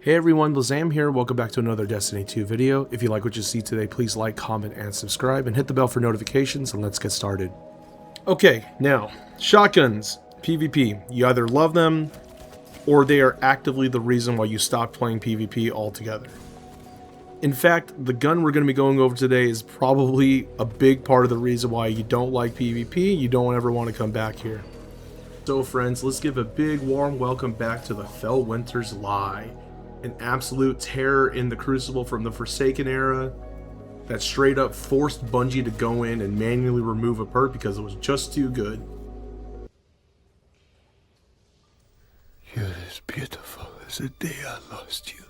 Hey everyone, Blazam here. Welcome back to another Destiny 2 video. If you like what you see today, please like, comment, and subscribe, and hit the bell for notifications, and let's get started. Okay, now, shotguns, PvP. You either love them, or they are actively the reason why you stopped playing PvP altogether. In fact, the gun we're going to be going over today is probably a big part of the reason why you don't like PvP, you don't ever want to come back here. So friends, let's give a big warm welcome back to the Fellwinter's Lie. An absolute terror in the Crucible from the Forsaken era that straight up forced Bungie to go in and manually remove a perk because it was just too good. You're as beautiful as the day I lost you.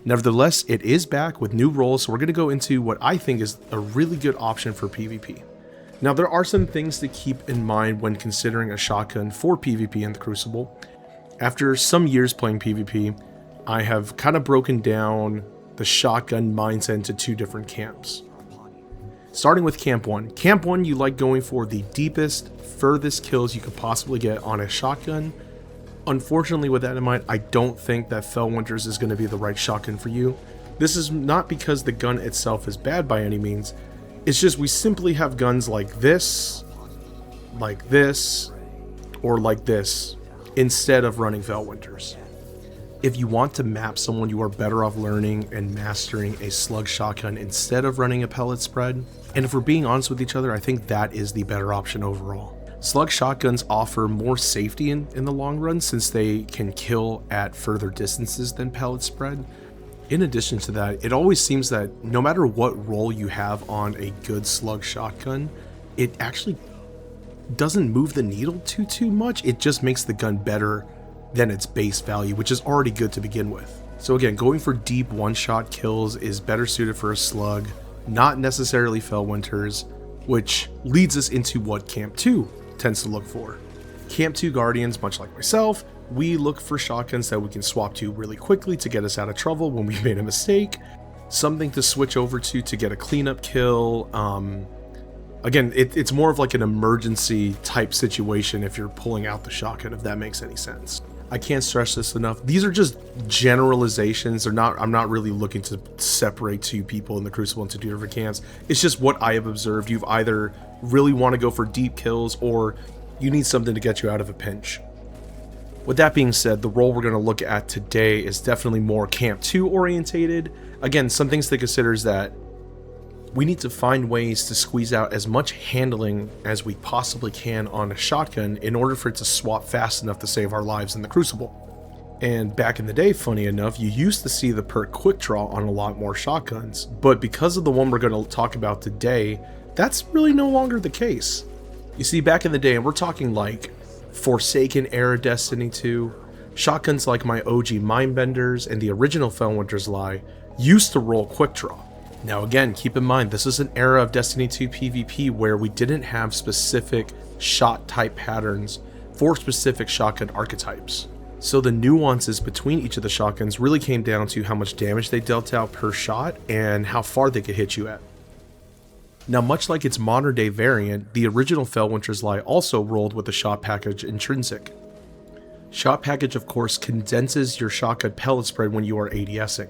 Nevertheless, it is back with new roles, so we're going to go into what I think is a really good option for PvP. Now, there are some things to keep in mind when considering a shotgun for PvP in the Crucible. After some years playing PvP, I have kind of broken down the shotgun mindset into two different camps. Starting with Camp 1. Camp 1, you like going for the deepest, furthest kills you could possibly get on a shotgun. Unfortunately, with that in mind, I don't think that Fellwinter's is going to be the right shotgun for you. This is not because the gun itself is bad by any means. It's just we simply have guns like this, or like this, instead of running Fellwinter's. If you want to map someone, you are better off learning and mastering a slug shotgun instead of running a pellet spread. And if we're being honest with each other, I think that is the better option overall. Slug shotguns offer more safety in the long run since they can kill at further distances than pellet spread. In addition to that, it always seems that no matter what role you have on a good slug shotgun, it actually doesn't move the needle too much. It just makes the gun better than its base value, which is already good to begin with. So again, going for deep one-shot kills is better suited for a slug, not necessarily Fellwinter's, which leads us into what Camp 2 tends to look for. Camp 2 Guardians, much like myself, we look for shotguns that we can swap to really quickly to get us out of trouble when we made a mistake, something to switch over to get a cleanup kill. Again, it's more of like an emergency type situation if you're pulling out the shotgun, if that makes any sense. I can't stress this enough. These are just generalizations. I'm not really looking to separate two people in the Crucible into two different camps. It's just what I have observed. You've either really want to go for deep kills or you need something to get you out of a pinch. With that being said, the role we're going to look at today is definitely more Camp 2 orientated. Again, some things to consider is that we need to find ways to squeeze out as much handling as we possibly can on a shotgun in order for it to swap fast enough to save our lives in the Crucible. And back in the day, funny enough, you used to see the perk Quick Draw on a lot more shotguns, but because of the one we're going to talk about today, that's really no longer the case. You see, back in the day, and we're talking like Forsaken era Destiny 2, shotguns like my OG Mindbenders and the original Fellwinter's Lie used to roll Quick Draw. Now again, keep in mind, this is an era of Destiny 2 PvP where we didn't have specific shot type patterns for specific shotgun archetypes. So the nuances between each of the shotguns really came down to how much damage they dealt out per shot and how far they could hit you at. Now, much like its modern day variant, the original Fellwinter's Lie also rolled with the shot package intrinsic. Shot package, of course, condenses your shotgun pellet spread when you are ADSing.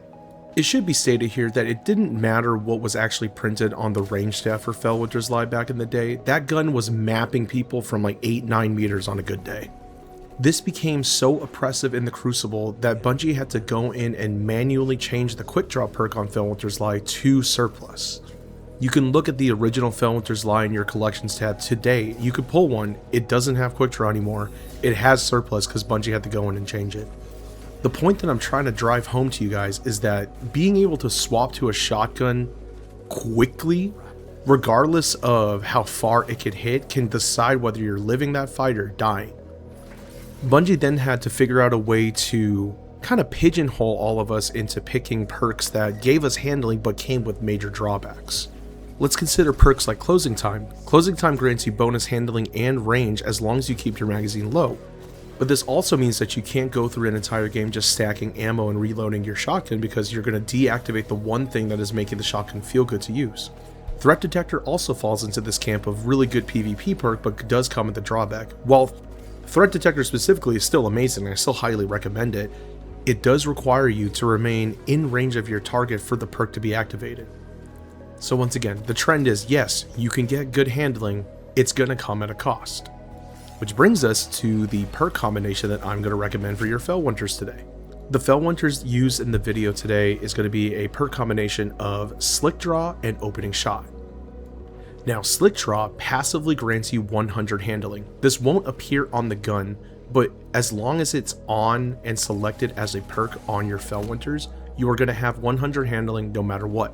It should be stated here that it didn't matter what was actually printed on the range staff for Fellwinter's Lie back in the day. That gun was mapping people from like 8-9 meters on a good day. This became so oppressive in the Crucible that Bungie had to go in and manually change the Quick Draw perk on Fellwinter's Lie to surplus. You can look at the original Fellwinter's Lie in your collections tab today. You could pull one. It doesn't have Quick Draw anymore. It has surplus because Bungie had to go in and change it. The point that I'm trying to drive home to you guys is that being able to swap to a shotgun quickly, regardless of how far it could hit, can decide whether you're living that fight or dying. Bungie then had to figure out a way to kind of pigeonhole all of us into picking perks that gave us handling but came with major drawbacks. Let's consider perks like Closing Time. Closing Time grants you bonus handling and range as long as you keep your magazine low. But this also means that you can't go through an entire game just stacking ammo and reloading your shotgun because you're going to deactivate the one thing that is making the shotgun feel good to use. Threat Detector also falls into this camp of really good PvP perk but does come with a drawback. While threat detector specifically is still amazing. I still highly recommend it. It does require you to remain in range of your target for the perk to be activated. So once again, the trend is, yes, you can get good handling, it's going to come at a cost. Which brings us to the perk combination that I'm going to recommend for your Fellwinters today. The Fellwinters used in the video today is going to be a perk combination of SLICKDRAW and Opening Shot. Now, SLICKDRAW passively grants you 100 handling. This won't appear on the gun, but as long as it's on and selected as a perk on your Fellwinters, you are going to have 100 handling no matter what.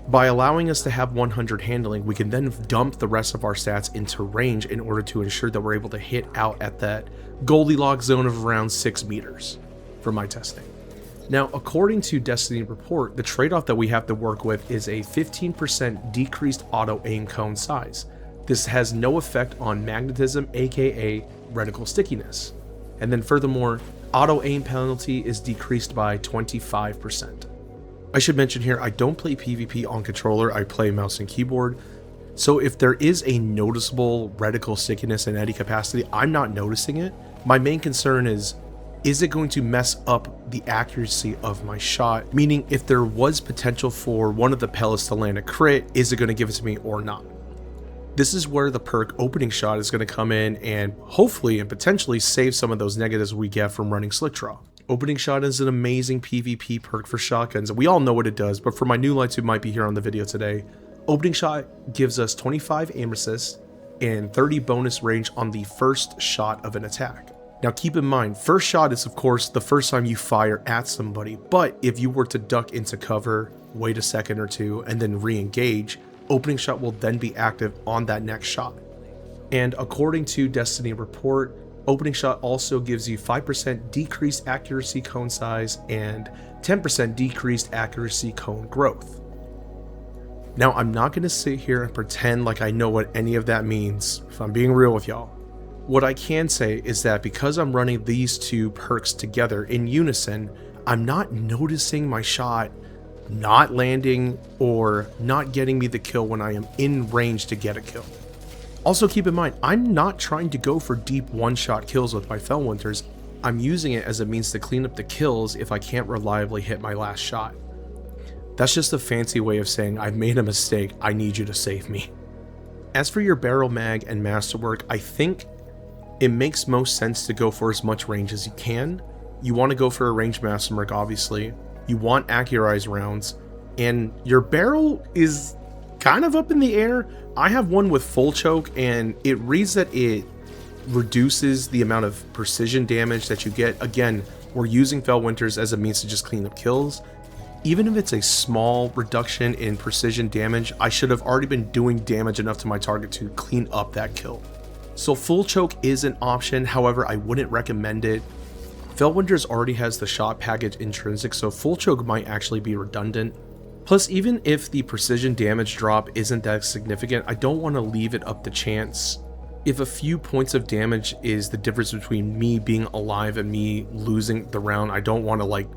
By allowing us to have 100 handling, we can then dump the rest of our stats into range in order to ensure that we're able to hit out at that Goldilocks zone of around 6 meters for my testing. Now, according to Destiny Report, the trade-off that we have to work with is a 15% decreased auto aim cone size. This has no effect on magnetism, aka reticle stickiness. And then furthermore, auto aim penalty is decreased by 25%. I should mention here, I don't play PvP on controller, I play mouse and keyboard. So if there is a noticeable reticle stickiness in any capacity, I'm not noticing it. My main concern is it going to mess up the accuracy of my shot? Meaning, if there was potential for one of the pellets to land a crit, is it going to give it to me or not? This is where the perk Opening Shot is going to come in and hopefully and potentially save some of those negatives we get from running SLICKDRAW. Opening Shot is an amazing PvP perk for shotguns, and we all know what it does, but for my new lights who might be here on the video today, Opening Shot gives us 25 aim assist and 30 bonus range on the first shot of an attack. Now keep in mind, first shot is of course the first time you fire at somebody, but if you were to duck into cover, wait a second or two, and then re-engage, Opening Shot will then be active on that next shot. And according to Destiny Report, Opening Shot also gives you 5% decreased accuracy cone size and 10% decreased accuracy cone growth. Now, I'm not going to sit here and pretend like I know what any of that means, if I'm being real with y'all. What I can say is that because I'm running these two perks together in unison, I'm not noticing my shot not landing or not getting me the kill when I am in range to get a kill. Also keep in mind, I'm not trying to go for deep one-shot kills with my Fellwinters. I'm using it as a means to clean up the kills if I can't reliably hit my last shot. That's just a fancy way of saying I've made a mistake, I need you to save me. As for your barrel mag and masterwork, I think it makes most sense to go for as much range as you can. You want to go for a ranged masterwork, obviously. You want accurized rounds, and your barrel is kind of up in the air. I have one with full choke, and it reads that it reduces the amount of precision damage that you get. Again, we're using Fellwinters as a means to just clean up kills. Even if it's a small reduction in precision damage, I should have already been doing damage enough to my target to clean up that kill. So full choke is an option, however, I wouldn't recommend it. Fellwinters already has the shot package intrinsic, so full choke might actually be redundant. Plus, even if the precision damage drop isn't that significant, I don't want to leave it up to chance. If a few points of damage is the difference between me being alive and me losing the round, I don't want to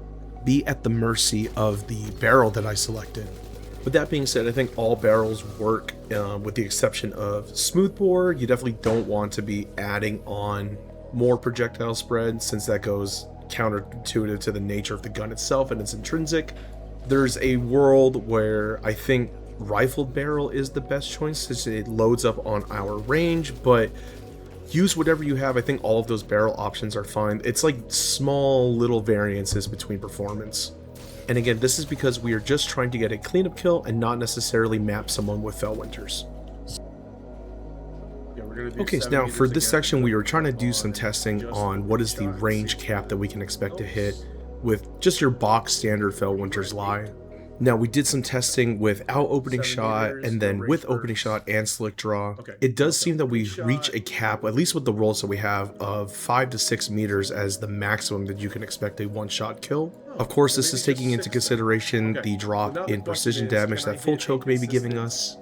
be at the mercy of the barrel that I selected. With that being said, I think all barrels work with the exception of smoothbore. You definitely don't want to be adding on more projectile spread since that goes counterintuitive to the nature of the gun itself and its intrinsic. There's a world where I think rifled barrel is the best choice since it loads up on our range, but use whatever you have. I think all of those barrel options are fine. It's like small little variances between performance. And again, this is because we are just trying to get a cleanup kill and not necessarily map someone with Fellwinters. Okay, so now for this section, we were trying to do some testing on what is the range cap that we can expect to hit with just your box standard Fellwinters lie. Now, we did some testing without Opening Shot and then with Opening Shot and SLICKDRAW. It does seem that we reach a cap, at least with the rolls that we have, of 5 to 6 meters as the maximum that you can expect a one-shot kill. Of course, this is taking into consideration the drop in precision damage that full choke may be giving us,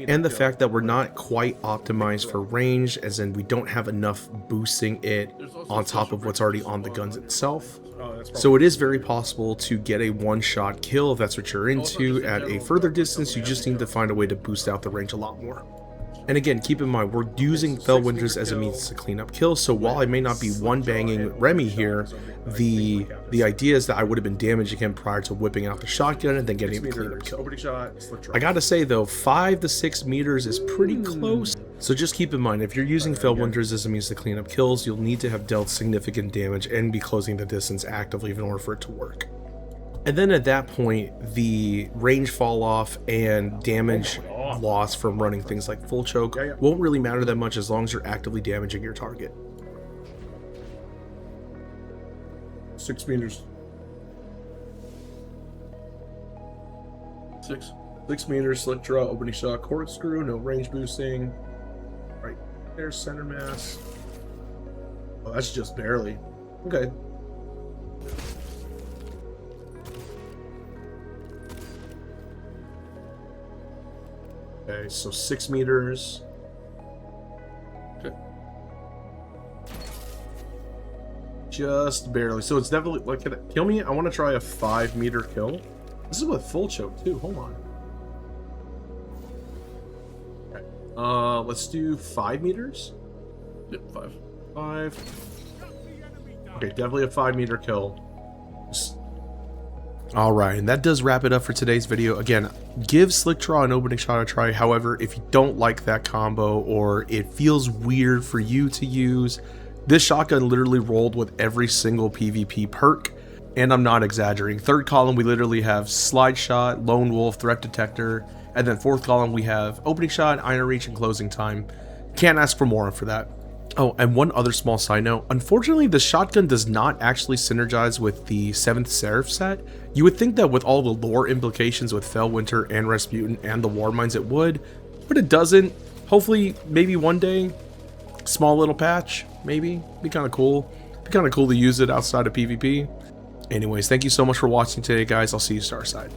and the fact that we're not quite optimized for range, as in we don't have enough boosting it on top of what's already on the guns itself. So it is very possible to get a one-shot kill if that's what you're into. At a further distance, you just need to find a way to boost out the range a lot more. And again, keep in mind, we're using Fellwinters as a means to clean up kills, so while I may not be one-banging Remy here, the idea is that I would have been damaging him prior to whipping out the shotgun and then getting the clean up kill. I gotta say though, 5 to 6 meters is pretty close, so just keep in mind, if you're using Fellwinters as a means to clean up kills, you'll need to have dealt significant damage and be closing the distance actively in order for it to work. And then at that point, the range fall off and damage loss from running things like full choke won't really matter that much as long as you're actively damaging your target. 6 meters. 6 meters, slick draw, opening shot, corkscrew, no range boosting. Right there's center mass. Oh, that's just barely. Okay. Okay, so 6 meters. Okay. Just barely. So it's definitely like, can it kill me? I want to try a 5 meter kill. This is with full choke too. Hold on. Okay. Let's do 5 meters. Yep, 5. Okay, definitely a 5 meter kill. Alright, and that does wrap it up for today's video. Again, give SLICKDRAW an opening shot a try. However, if you don't like that combo or it feels weird for you to use, this shotgun literally rolled with every single PvP perk, and I'm not exaggerating. Third column, we literally have slide shot, lone wolf, threat detector, and then fourth column, we have opening shot, iron reach, and closing time. Can't ask for more for that. Oh, and one other small side note, unfortunately the shotgun does not actually synergize with the 7th Seraph set. You would think that with all the lore implications with Fellwinter and Rasputin and the War Mines it would, but it doesn't. Hopefully, maybe one day, small little patch, maybe, be kind of cool. Be kind of cool to use it outside of PvP. Anyways, thank you so much for watching today, guys. I'll see you Starside.